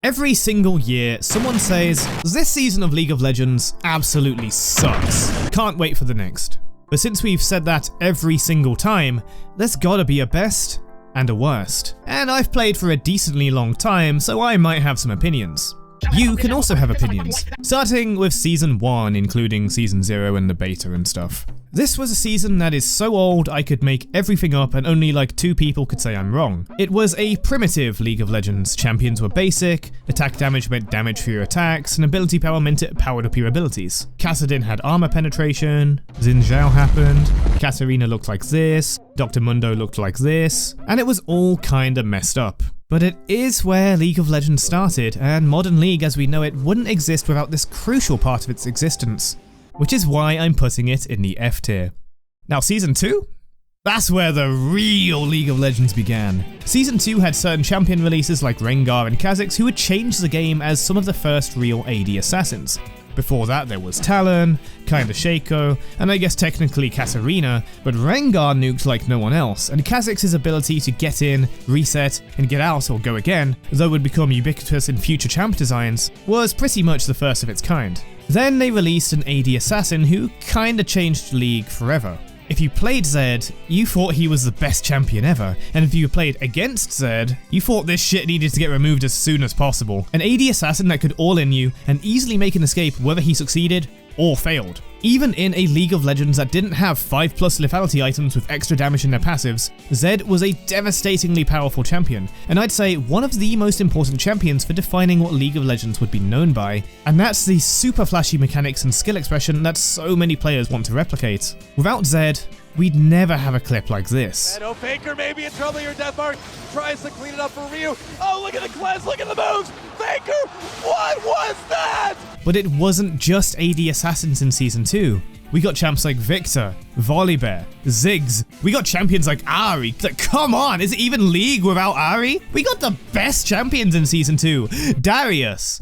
Every single year, someone says, this season of League of Legends absolutely sucks. Can't wait for the next. But since we've said that every single time, there's gotta be a best and a worst. And I've played for a decently long time, so I might have some opinions. You can also have opinions, starting with Season 1, including Season 0 and the beta and stuff. This was a season that is so old I could make everything up and only like 2 people could say I'm wrong. It was a primitive League of Legends. Champions were basic, attack damage meant damage for your attacks, and ability power meant it powered up your abilities. Kassadin had armor penetration, Xin Zhao happened, Katarina looked like this, Dr. Mundo looked like this, and it was all kinda messed up. But it is where League of Legends started, and modern League as we know it wouldn't exist without this crucial part of its existence. Which is why I'm putting it in the F tier. Now Season 2? That's where the real League of Legends began. Season 2 had certain champion releases like Rengar and Kha'Zix who would change the game as some of the first real AD assassins. Before that there was Talon, kinda Shaco, and I guess technically Katarina, but Rengar nuked like no one else, and Kha'Zix's ability to get in, reset, and get out or go again, though would become ubiquitous in future champ designs, was pretty much the first of its kind. Then they released an AD assassin who kinda changed League forever. If you played Zed, you thought he was the best champion ever, and if you played against Zed, you thought this shit needed to get removed as soon as possible. An AD assassin that could all-in you and easily make an escape whether he succeeded or failed. Even in a League of Legends that didn't have 5+ lethality items with extra damage in their passives, Zed was a devastatingly powerful champion, and I'd say one of the most important champions for defining what League of Legends would be known by, and that's the super flashy mechanics and skill expression that so many players want to replicate. Without Zed, we'd never have a clip like this. Oh, Faker may be in trouble here. Deathmark tries to clean it up for Ryu. Oh, look at the cleanse, look at the moves! Faker, what was that? But it wasn't just AD assassins in Season 2. We got champs like Victor, Volibear, Ziggs. We got champions like Ahri. Come on, is it even League without Ahri? We got the best champions in Season 2. Darius.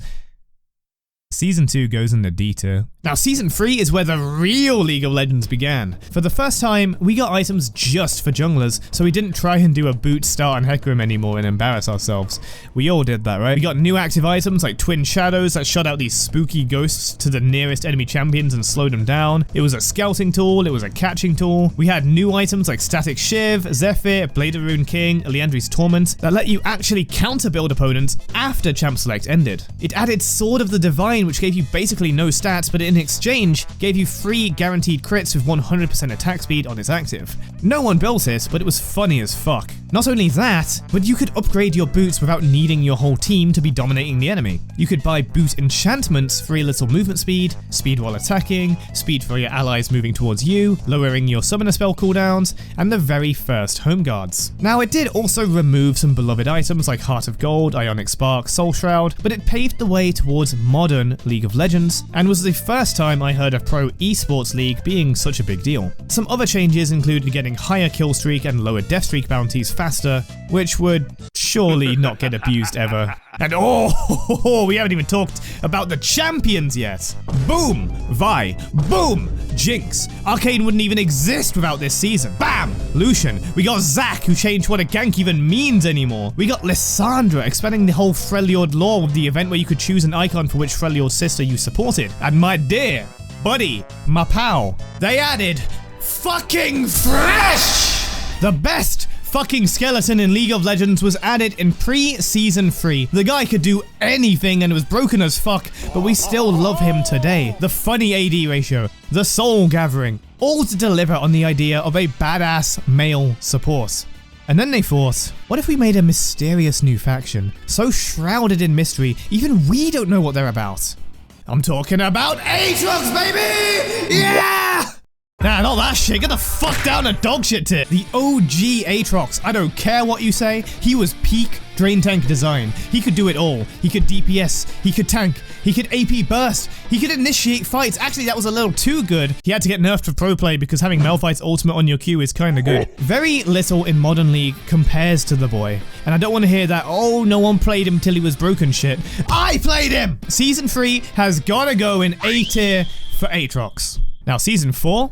Season 2 goes in the D tier. Now Season 3 is where the real League of Legends began. For the first time, we got items just for junglers, so we didn't try and do a boot, start, and Hecarim anymore and embarrass ourselves. We all did that, right? We got new active items like Twin Shadows that shot out these spooky ghosts to the nearest enemy champions and slowed them down. It was a scouting tool, it was a catching tool. We had new items like Static Shiv, Zephyr, Blade of Rune King, Liandry's Torment that let you actually counter-build opponents after Champ Select ended. It added Sword of the Divine, which gave you basically no stats, but in exchange gave you free guaranteed crits with 100% attack speed on its active. No one built it, but it was funny as fuck. Not only that, but you could upgrade your boots without needing your whole team to be dominating the enemy. You could buy boot enchantments for a little movement speed, speed while attacking, speed for your allies moving towards you, lowering your summoner spell cooldowns, and the very first home guards. Now it did also remove some beloved items like Heart of Gold, Ionic Spark, Soul Shroud, but it paved the way towards modern League of Legends, and was the first time I heard of Pro Esports League being such a big deal. Some other changes included getting higher kill streak and lower death streak bounties faster, which would surely not get abused ever. And oh, we haven't even talked about the champions yet. Boom, Vi, boom, Jinx. Arcane wouldn't even exist without this season. Bam, Lucian. We got Zac, who changed what a gank even means anymore. We got Lissandra, expanding the whole Freljord lore with the event where you could choose an icon for which Freljord sister you supported. And my dear buddy, my pal, they added fucking Fresh! The best fucking skeleton in League of Legends was added in pre-Season 3. The guy could do anything and was broken as fuck, but we still love him today. The funny AD ratio, the soul gathering, all to deliver on the idea of a badass male support. And then they thought, what if we made a mysterious new faction, so shrouded in mystery, even we don't know what they're about? I'm talking about Aatrox, baby! Yeah! Nah, not that shit. Get the fuck down to dog shit tit. The OG Aatrox. I don't care what you say. He was peak Drain Tank design. He could do it all. He could DPS. He could tank. He could AP burst. He could initiate fights. Actually, that was a little too good. He had to get nerfed for pro play because having Malphite's ultimate on your Q is kinda good. Very little in Modern League compares to the boy. And I don't want to hear that, oh, no one played him till he was broken shit. I played him! Season 3 has gotta go in A tier for Aatrox. Now, Season 4?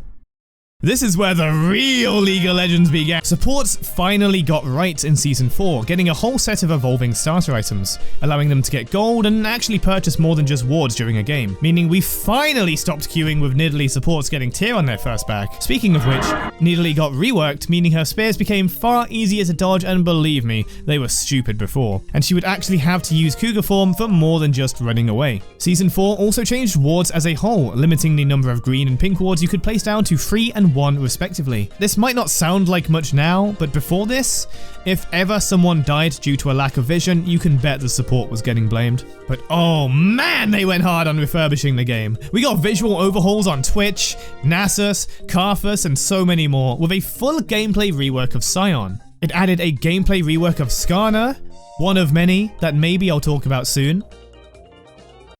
This is where the real League of Legends began. Supports finally got right in Season 4, getting a whole set of evolving starter items, allowing them to get gold and actually purchase more than just wards during a game, meaning we finally stopped queuing with Nidalee supports getting tier on their first back. Speaking of which, Nidalee got reworked, meaning her spears became far easier to dodge, and believe me, they were stupid before, and she would actually have to use Cougar form for more than just running away. Season 4 also changed wards as a whole, limiting the number of green and pink wards you could place down to 3 and 1 respectively. This might not sound like much now, but before this, if ever someone died due to a lack of vision, you can bet the support was getting blamed. But oh man, they went hard on refurbishing the game. We got visual overhauls on Twitch, Nasus, Karthus, and so many more, with a full gameplay rework of Scion. It added a gameplay rework of Skarner, one of many that maybe I'll talk about soon.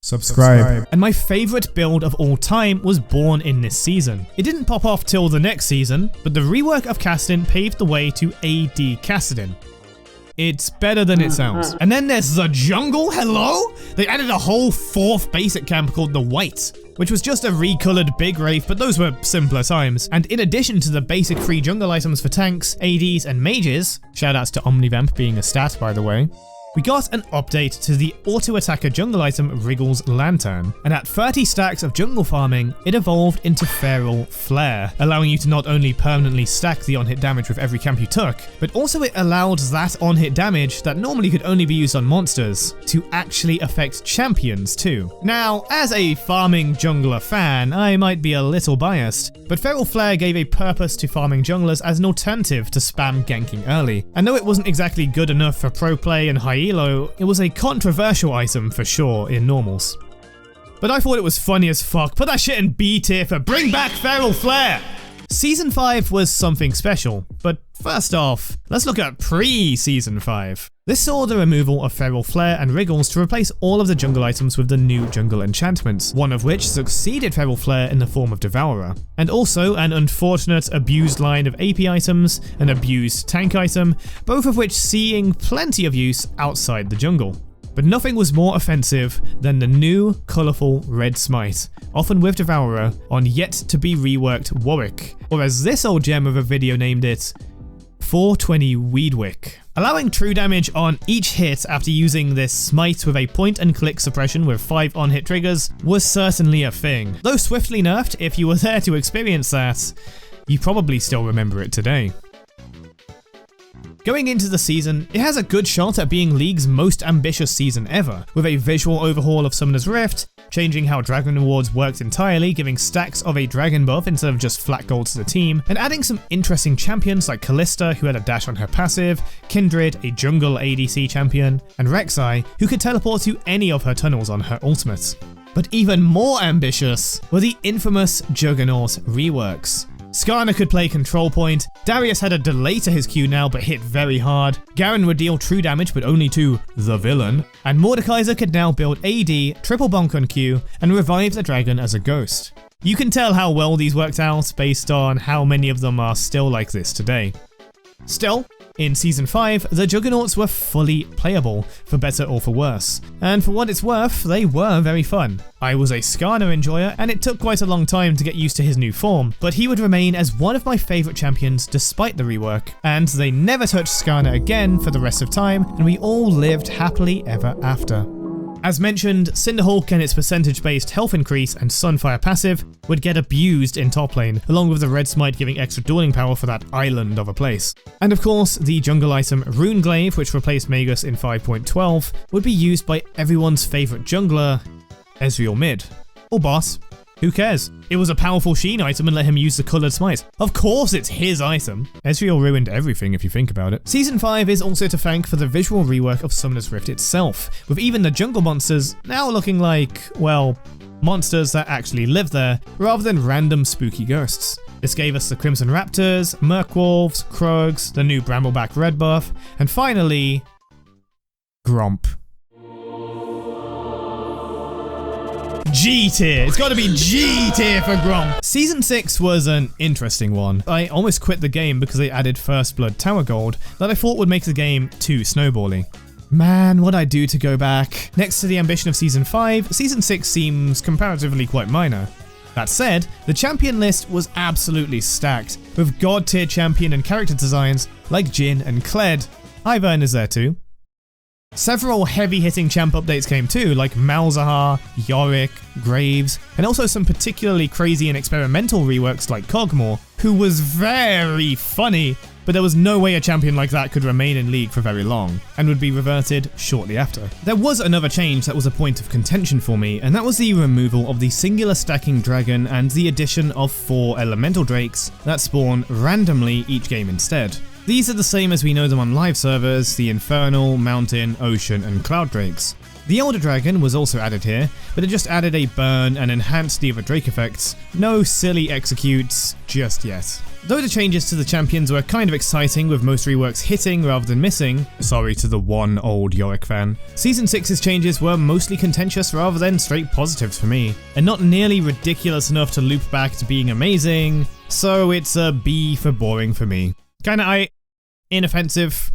Subscribe. And my favorite build of all time was born in this season. It didn't pop off till the next season, but the rework of Kassadin paved the way to AD Kassadin. It's better than it sounds. And then there's the jungle, hello? They added a whole 4th basic camp called the White, which was just a recolored big wraith, but those were simpler times. And in addition to the basic free jungle items for tanks, ADs, and mages, shoutouts to Omnivamp being a stat by the way, we got an update to the auto-attacker jungle item Wriggle's Lantern, and at 30 stacks of jungle farming, it evolved into Feral Flare, allowing you to not only permanently stack the on-hit damage with every camp you took, but also it allowed that on-hit damage that normally could only be used on monsters to actually affect champions too. Now, as a farming jungler fan, I might be a little biased, but Feral Flare gave a purpose to farming junglers as an alternative to spam ganking early, and though it wasn't exactly good enough for pro play and high elo, it was a controversial item for sure in normals. But I thought it was funny as fuck. Put that shit in B tier for bring back Feral Flare! Season 5 was something special, but first off, let's look at pre-Season 5. This saw the removal of Feral Flare and Wriggles to replace all of the jungle items with the new jungle enchantments, one of which succeeded Feral Flare in the form of Devourer, and also an unfortunate abused line of AP items, an abused tank item, both of which seeing plenty of use outside the jungle. But nothing was more offensive than the new, colourful red smite, often with Devourer, on yet to be reworked Warwick, or as this old gem of a video named it, 420 Weedwick. Allowing true damage on each hit after using this smite with a point and click suppression with 5 on-hit triggers was certainly a thing. Though swiftly nerfed, if you were there to experience that, you probably still remember it today. Going into the season, it has a good shot at being League's most ambitious season ever, with a visual overhaul of Summoner's Rift, changing how Dragon Rewards worked entirely, giving stacks of a Dragon buff instead of just flat gold to the team, and adding some interesting champions like Kalista, who had a dash on her passive, Kindred, a jungle ADC champion, and Rek'Sai, who could teleport to any of her tunnels on her ultimate. But even more ambitious were the infamous Juggernaut reworks. Skarner could play control point, Darius had a delay to his Q now but hit very hard, Garen would deal true damage but only to the villain, and Mordekaiser could now build AD, triple bonk on Q, and revive the dragon as a ghost. You can tell how well these worked out based on how many of them are still like this today. Still, in Season 5, the Juggernauts were fully playable, for better or for worse, and for what it's worth, they were very fun. I was a Skarner enjoyer, and it took quite a long time to get used to his new form, but he would remain as one of my favourite champions despite the rework, and they never touched Skarner again for the rest of time, and we all lived happily ever after. As mentioned, Cinderhulk and its percentage-based health increase and Sunfire passive would get abused in top lane, along with the Red Smite giving extra dueling power for that island of a place. And of course, the jungle item Runeglaive, which replaced Magus in 5.12, would be used by everyone's favourite jungler, Ezreal mid. Or boss. Who cares? It was a powerful Sheen item and let him use the coloured smite. Of course it's his item. Ezreal ruined everything if you think about it. Season 5 is also to thank for the visual rework of Summoner's Rift itself, with even the jungle monsters now looking like, well, monsters that actually live there, rather than random spooky ghosts. This gave us the Crimson Raptors, Merkwolves, Krogs, the new Brambleback red buff, and finally, Gromp. G tier. It's got to be G tier for Gromp. Season 6 was an interesting one. I almost quit the game because they added First Blood Tower Gold that I thought would make the game too snowbally. Man, what'd I do to go back? Next to the ambition of Season 5, Season 6 seems comparatively quite minor. That said, the champion list was absolutely stacked, with god tier champion and character designs like Jhin and Kled. Ivern is there too. Several heavy-hitting champ updates came too, like Malzahar, Yorick, Graves, and also some particularly crazy and experimental reworks like Kog'Maw, who was very funny, but there was no way a champion like that could remain in League for very long, and would be reverted shortly after. There was another change that was a point of contention for me, and that was the removal of the singular stacking dragon and the addition of 4 elemental drakes that spawn randomly each game instead. These are the same as we know them on live servers, the Infernal, Mountain, Ocean, and Cloud Drakes. The Elder Dragon was also added here, but it just added a burn and enhanced the other Drake effects. No silly executes just yet. Though the changes to the champions were kind of exciting with most reworks hitting rather than missing, sorry to the one old Yorick fan, Season 6's changes were mostly contentious rather than straight positives for me, and not nearly ridiculous enough to loop back to being amazing, so it's a B for boring for me. Kinda inoffensive.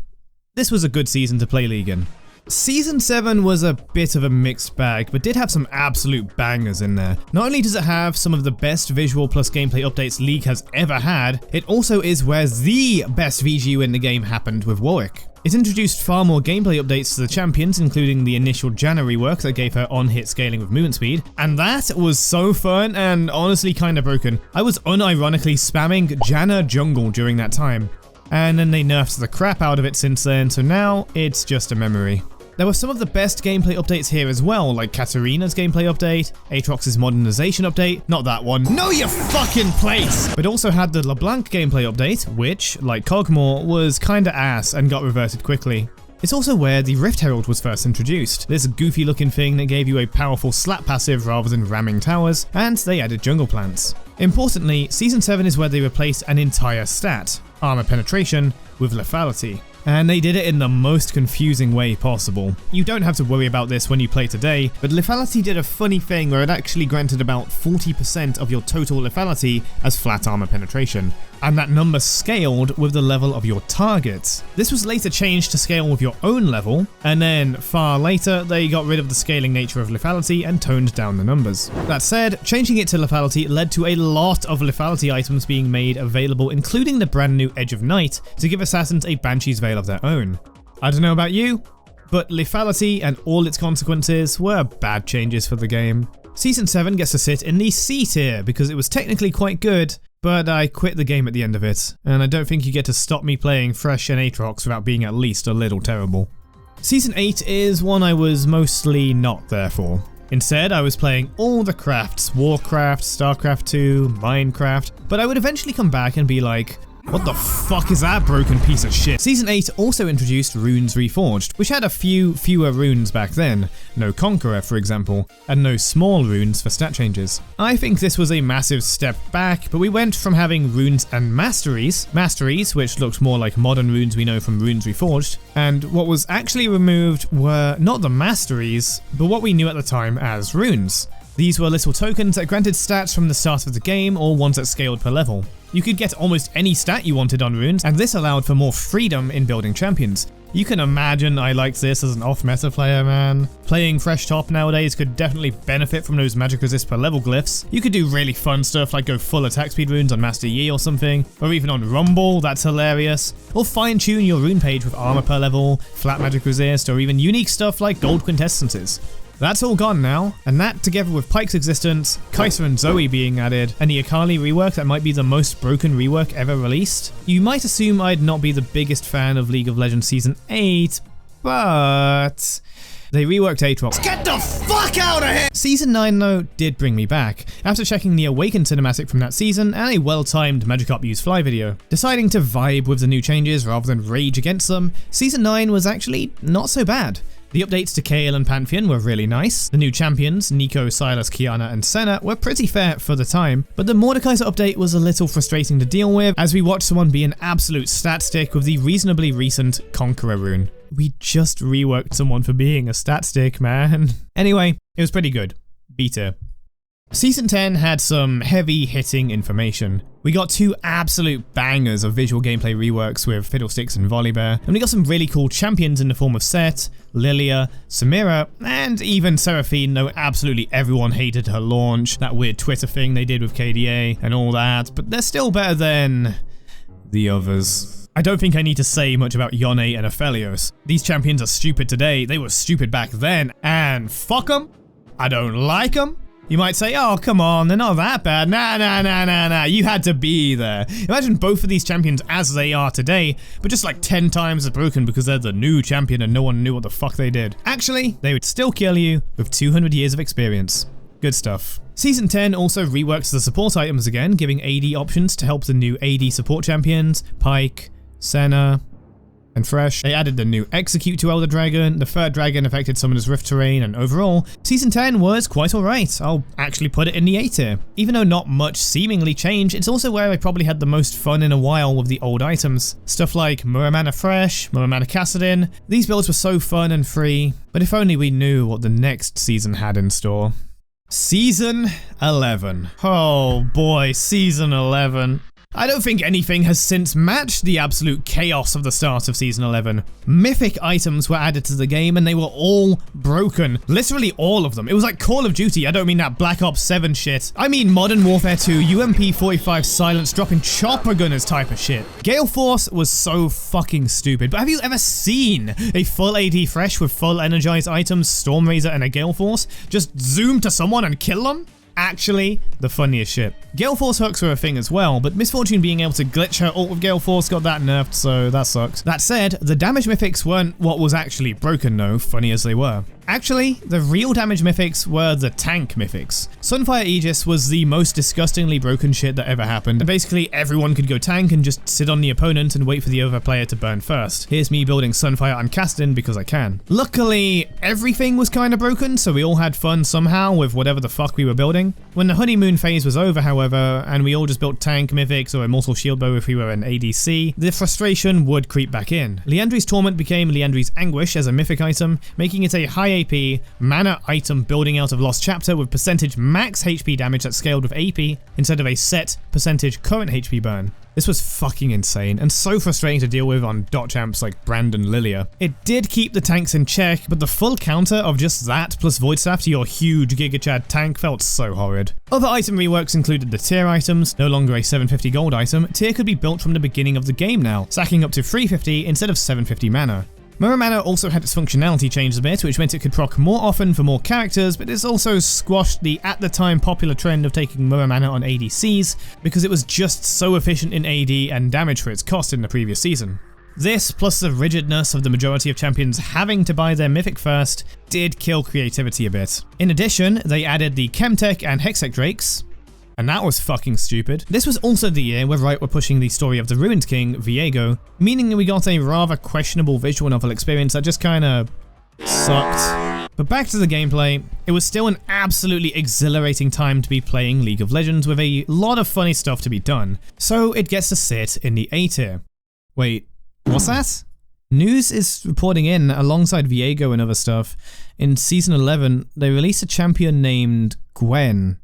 This was a good season to play League in. Season 7 was a bit of a mixed bag, but did have some absolute bangers in there. Not only does it have some of the best visual plus gameplay updates League has ever had, it also is where the best VGU in the game happened with Warwick. It introduced far more gameplay updates to the champions, including the initial Janna rework that gave her on-hit scaling with movement speed, and that was so fun and honestly kinda broken. I was unironically spamming Janna jungle during that time, and then they nerfed the crap out of it since then, so now it's just a memory. There were some of the best gameplay updates here as well, like Katarina's gameplay update, Aatrox's modernization update, not that one, know your fucking place! But also had the LeBlanc gameplay update, which, like Kog'Maw, was kinda ass and got reverted quickly. It's also where the Rift Herald was first introduced, this goofy looking thing that gave you a powerful slap passive rather than ramming towers, and they added jungle plants. Importantly, Season 7 is where they replace an entire stat, armor penetration, with lethality. And they did it in the most confusing way possible. You don't have to worry about this when you play today, but lethality did a funny thing where it actually granted about 40% of your total lethality as flat armor penetration, and that number scaled with the level of your target. This was later changed to scale with your own level, and then far later they got rid of the scaling nature of lethality and toned down the numbers. That said, changing it to lethality led to a lot of lethality items being made available, including the brand new Edge of Night to give assassins a Banshee's Veil of their own. I don't know about you, but lethality and all its consequences were bad changes for the game. Season 7 gets to sit in the C tier because it was technically quite good, but I quit the game at the end of it, and I don't think you get to stop me playing Thresh and Aatrox without being at least a little terrible. Season 8 is one I was mostly not there for. Instead, I was playing all the crafts, Warcraft, Starcraft 2, Minecraft, but I would eventually come back and be like, what the fuck is that broken piece of shit? Season 8 also introduced Runes Reforged, which had a fewer runes back then, no Conqueror for example, and no small runes for stat changes. I think this was a massive step back, but we went from having runes and masteries, which looked more like modern runes we know from Runes Reforged, and what was actually removed were not the masteries, but what we knew at the time as runes. These were little tokens that granted stats from the start of the game or ones that scaled per level. You could get almost any stat you wanted on runes, and this allowed for more freedom in building champions. You can imagine I liked this as an off-meta player, man. Playing Fresh Top nowadays could definitely benefit from those magic resist per level glyphs. You could do really fun stuff like go full attack speed runes on Master Yi or something, or even on Rumble, that's hilarious. Or fine-tune your rune page with armor per level, flat magic resist, or even unique stuff like gold quintessences. That's all gone now, and that together with Pyke's existence, Kai'Sa and Zoe being added, and the Akali rework that might be the most broken rework ever released, you might assume I'd not be the biggest fan of League of Legends Season 8, but they reworked Aatrox. Get the fuck out of here! Season 9 though did bring me back, after checking the Awakened cinematic from that season and a well-timed Magikarp Use Fly video. Deciding to vibe with the new changes rather than rage against them, Season 9 was actually not so bad. The updates to Kayle and Pantheon were really nice. The new champions, Nico, Sylas, Kiana, and Senna, were pretty fair for the time, but the Mordekaiser update was a little frustrating to deal with as we watched someone be an absolute stat stick with the reasonably recent Conqueror rune. We just reworked someone for being a stat stick, man. Anyway, it was pretty good. B tier. Season 10 had some heavy-hitting information. We got 2 absolute bangers of visual gameplay reworks with Fiddlesticks and Volibear, and we got some really cool champions in the form of Set, Lilia, Samira, and even Seraphine, though absolutely everyone hated her launch, that weird Twitter thing they did with KDA and all that, but they're still better than the others. I don't think I need to say much about Yone and Aphelios. These champions are stupid today, they were stupid back then, and fuck them. I don't like them. You might say, oh, come on, they're not that bad. Nah, you had to be there. Imagine both of these champions as they are today, but just like 10 times as broken because they're the new champion and no one knew what the fuck they did. Actually, they would still kill you with 200 years of experience. Good stuff. Season 10 also reworks the support items again, giving AD options to help the new AD support champions, Pyke, Senna, and Fresh. They added the new Execute to Elder Dragon, the third dragon affected Summoner's Rift terrain, and overall, Season 10 was quite alright. I'll actually put it in the A tier. Even though not much seemingly changed, it's also where I probably had the most fun in a while with the old items. Stuff like Muramana Fresh, Muramana Kassadin. These builds were so fun and free, but if only we knew what the next season had in store. Season 11. Oh boy, Season 11. I don't think anything has since matched the absolute chaos of the start of Season 11. Mythic items were added to the game and they were all broken. Literally all of them. It was like Call of Duty. I don't mean that Black Ops 7 shit. I mean Modern Warfare 2, UMP 45 silence dropping chopper gunners type of shit. Gale Force was so fucking stupid, but have you ever seen a full AD Fresh with full energized items, Storm Razor and a Gale Force just zoom to someone and kill them? Actually, the funniest shit. Gale Force hooks were a thing as well, but Misfortune being able to glitch her ult with Gale Force got that nerfed, so that sucks. That said, the damage mythics weren't what was actually broken though, funny as they were. Actually, the real damage mythics were the tank mythics. Sunfire Aegis was the most disgustingly broken shit that ever happened, and basically everyone could go tank and just sit on the opponent and wait for the other player to burn first. Here's me building Sunfire on Kassadin because I can. Luckily, everything was kind of broken, so we all had fun somehow with whatever the fuck we were building. When the honeymoon phase was over, however, and we all just built tank mythics or Immortal Shield Bow if we were an ADC, the frustration would creep back in. Liandry's Torment became Liandry's Anguish as a mythic item, making it a high AP, mana item building out of Lost Chapter with percentage max HP damage that scaled with AP instead of a set percentage current HP burn. This was fucking insane and so frustrating to deal with on dot champs like Brand and Lilia. It did keep the tanks in check, but the full counter of just that plus Void Staff to your huge Giga Chad tank felt so horrid. Other item reworks included the tier items, no longer a 750 gold item. Tier could be built from the beginning of the game now, stacking up to 350 instead of 750 mana. Muramana also had its functionality changed a bit, which meant it could proc more often for more characters, but it's also squashed the at the time popular trend of taking Muramana on ADCs, because it was just so efficient in AD and damage for its cost in the previous season. This, plus the rigidness of the majority of champions having to buy their mythic first, did kill creativity a bit. In addition, they added the Chemtech and Hextech Drakes, and that was fucking stupid. This was also the year where Riot were pushing the story of the Ruined King, Viego, meaning that we got a rather questionable visual novel experience that just kinda sucked. But back to the gameplay, it was still an absolutely exhilarating time to be playing League of Legends with a lot of funny stuff to be done, so it gets to sit in the A tier. Wait, what's that? News is reporting in, alongside Viego and other stuff, in Season 11, they released a champion named Gwen.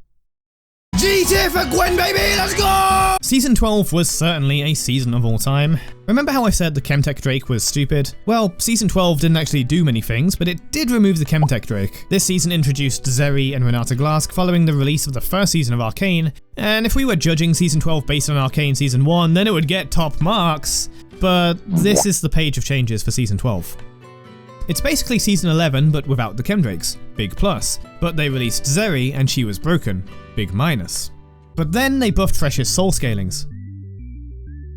G-tier for Gwen, baby, let's go! Season 12 was certainly a season of all time. Remember how I said the Chemtech Drake was stupid? Well, Season 12 didn't actually do many things, but it did remove the Chemtech Drake. This season introduced Zeri and Renata Glask following the release of the first season of Arcane, and if we were judging Season 12 based on Arcane Season 1, then it would get top marks, but this is the page of changes for Season 12. It's basically Season 11, but without the Chemdrakes. Big plus. But they released Zeri, and she was broken. Big minus. But then they buffed Fresh's soul scalings.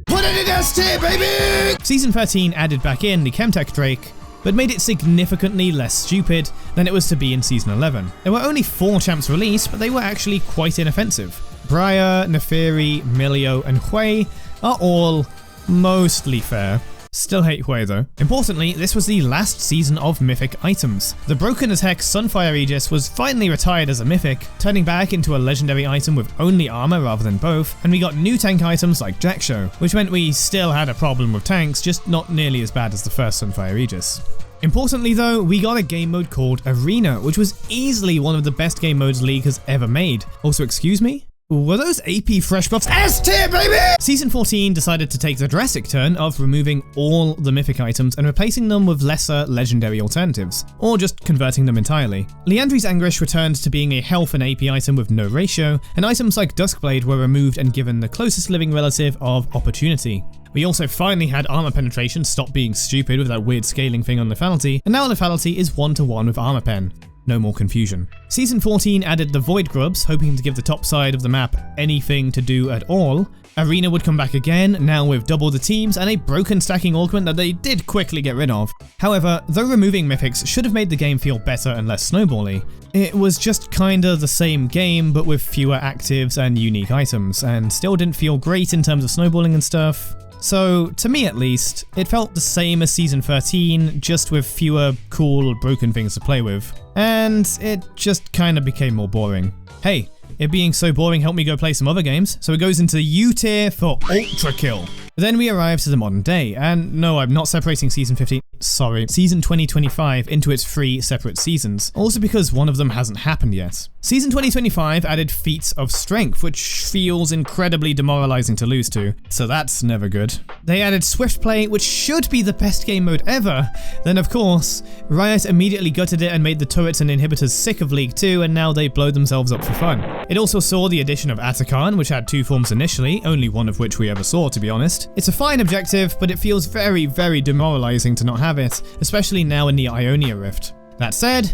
Put it in S tier, baby! Season 13 added back in the Chemtech Drake, but made it significantly less stupid than it was to be in Season 11. There were only 4 champs released, but they were actually quite inoffensive. Briar, Neferi, Milio, and Hui are all mostly fair. Still hate Hui though. Importantly, this was the last season of mythic items. The broken as heck Sunfire Aegis was finally retired as a mythic, turning back into a legendary item with only armor rather than both, and we got new tank items like Jackshow, which meant we still had a problem with tanks, just not nearly as bad as the first Sunfire Aegis. Importantly though, we got a game mode called Arena, which was easily one of the best game modes League has ever made. Also, excuse me? Were those AP fresh buffs S tier, baby? Season 14 decided to take the drastic turn of removing all the mythic items and replacing them with lesser legendary alternatives, or just converting them entirely. Liandry's Anguish returned to being a health and AP item with no ratio, and items like Duskblade were removed and given the closest living relative of Opportunity. We also finally had armor penetration stop being stupid with that weird scaling thing on Lethality, and now Lethality is 1-to-1 with armor pen. No more confusion. Season 14 added the Void Grubs, hoping to give the top side of the map anything to do at all. Arena would come back again, now with double the teams and a broken stacking augment that they did quickly get rid of. However, though removing mythics should have made the game feel better and less snowbally, it was just kinda the same game but with fewer actives and unique items, and still didn't feel great in terms of snowballing and stuff. So, to me at least, it felt the same as Season 13, just with fewer cool, broken things to play with. And it just kinda became more boring. Hey, it being so boring helped me go play some other games, so it goes into the U tier for Ultra Kill. Then we arrive to the modern day, and no, I'm not separating Season 15, sorry, Season 2025 into its 3 separate seasons, also because one of them hasn't happened yet. Season 2025 added Feats of Strength, which feels incredibly demoralizing to lose to, so that's never good. They added Swift Play, which should be the best game mode ever. Then of course, Riot immediately gutted it and made the turrets and inhibitors sick of League 2, and now they blow themselves up for fun. It also saw the addition of Arcane, which had 2 forms initially, only one of which we ever saw to be honest. It's a fine objective, but it feels very, very demoralizing to not have it, especially now in the Ionia Rift. That said,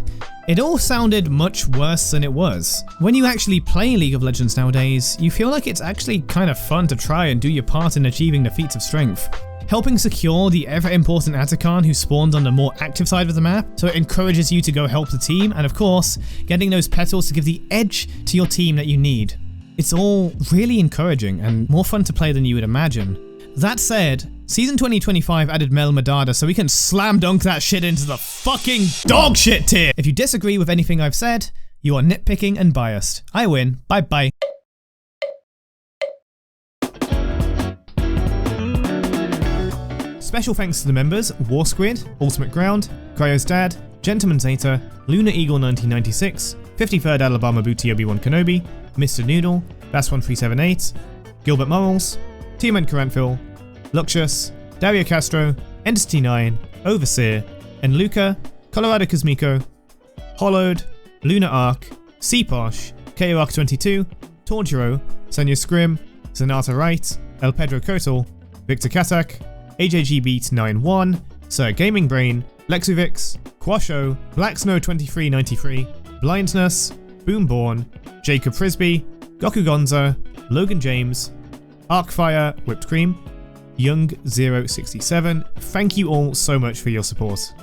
it all sounded much worse than it was. When you actually play League of Legends nowadays, you feel like it's actually kind of fun to try and do your part in achieving the Feats of Strength. Helping secure the ever-important Arcane who spawned on the more active side of the map, so it encourages you to go help the team, and of course, getting those petals to give the edge to your team that you need. It's all really encouraging and more fun to play than you would imagine. That said, Season 2025 added Mel Madada so we can slam dunk that shit into the fucking dog shit tier! If you disagree with anything I've said, you are nitpicking and biased. I win. Bye bye. Special thanks to the members War Squid, Ultimate Ground, Cryo's Dad, Gentleman Zeta, Lunar Eagle 1996, 53rd Alabama Booty Obi-Wan Kenobi, Mr. Noodle, Bass1378, Gilbert Morals, Tiemann Caranthil, Luxus, Dario Castro, Entity 9, Overseer, and Luca, Colorado Cosmico, Hollowed, Lunar Arc, Cposh, KOARC 22, Torjiro, Sonia Scrim, Zanata Wright, El Pedro Kotal, Victor Katak, AJG Beat 91, Sir Gaming Brain, Lexuvix, Quasho, Black Snow 2393, Blindness, Boomborn, Jacob Frisbee, Goku Gonzo, Logan James, Arcfire, Whipped Cream, Young067. Thank you all so much for your support.